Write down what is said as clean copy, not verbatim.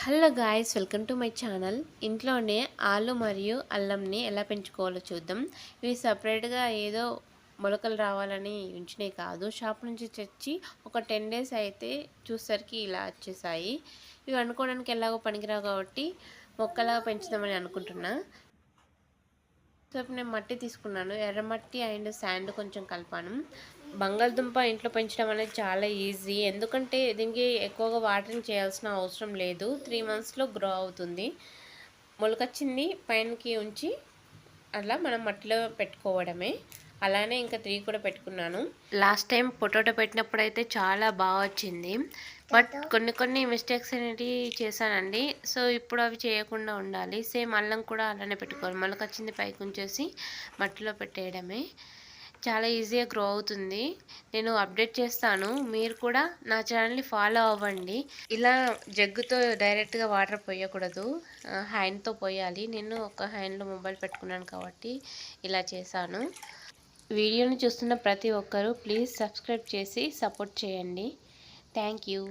Hello guys, welcome to my channel. ఇంట్లోనే ఆలు మరియు అల్లంని ఎలా పెంచుకోవాలో చూద్దాం. ఇవి సపరేట్గా ఏదో మొలకలు రావాలని ఉంచినాయి కాదు, షాప్ నుంచి తెచ్చి ఒక 10 డేస్ అయితే చూసరికి ఇలా వచ్చేసాయి. ఇవి అనుకోవడానికి ఎలాగో పనికిరావు కాబట్టి మొక్కలాగా పెంచుదామని అనుకుంటున్నా. సో నేను మట్టి తీసుకున్నాను, ఎర్రమట్టి అండ్ శాండ్ కొంచెం కలిపాను. బంగాళదుంప ఇంట్లో పెంచడం అనేది చాలా ఈజీ, ఎందుకంటే దీనికి ఎక్కువగా వాటరింగ్ చేయాల్సిన అవసరం లేదు. 3 మంత్స్లో గ్రో అవుతుంది. మొలకొచ్చింది పైనకి ఉంచి అలా మనం మట్టిలో పెట్టుకోవడమే. అలానే ఇంకా 3 కూడా పెట్టుకున్నాను. లాస్ట్ టైం పొటాటో పెట్టినప్పుడు అయితే చాలా బాగా వచ్చింది, బట్ కొన్ని మిస్టేక్స్ అనేవి చేశానండి. సో ఇప్పుడు అవి చేయకుండా ఉండాలి. సేమ్ అల్లం కూడా అలానే పెట్టుకోవాలి. మొలకొచ్చింది పైకి ఉంచేసి మట్టిలో పెట్టేయడమే. చాలా ఈజీగా గ్రో అవుతుంది. నేను అప్డేట్ చేస్తాను, మీరు కూడా నా ఛానల్ని ఫాలో అవ్వండి. ఇలా జగ్గుతో డైరెక్ట్గా వాటర్ పోయకూడదు, హ్యాండ్తో పోయాలి. నేను ఒక హ్యాండ్లో మొబైల్ పెట్టుకున్నాను కాబట్టి ఇలా చేశాను. వీడియోని చూస్తున్న ప్రతి ఒక్కరూ ప్లీజ్ సబ్స్క్రైబ్ చేసి సపోర్ట్ చేయండి. Thank you.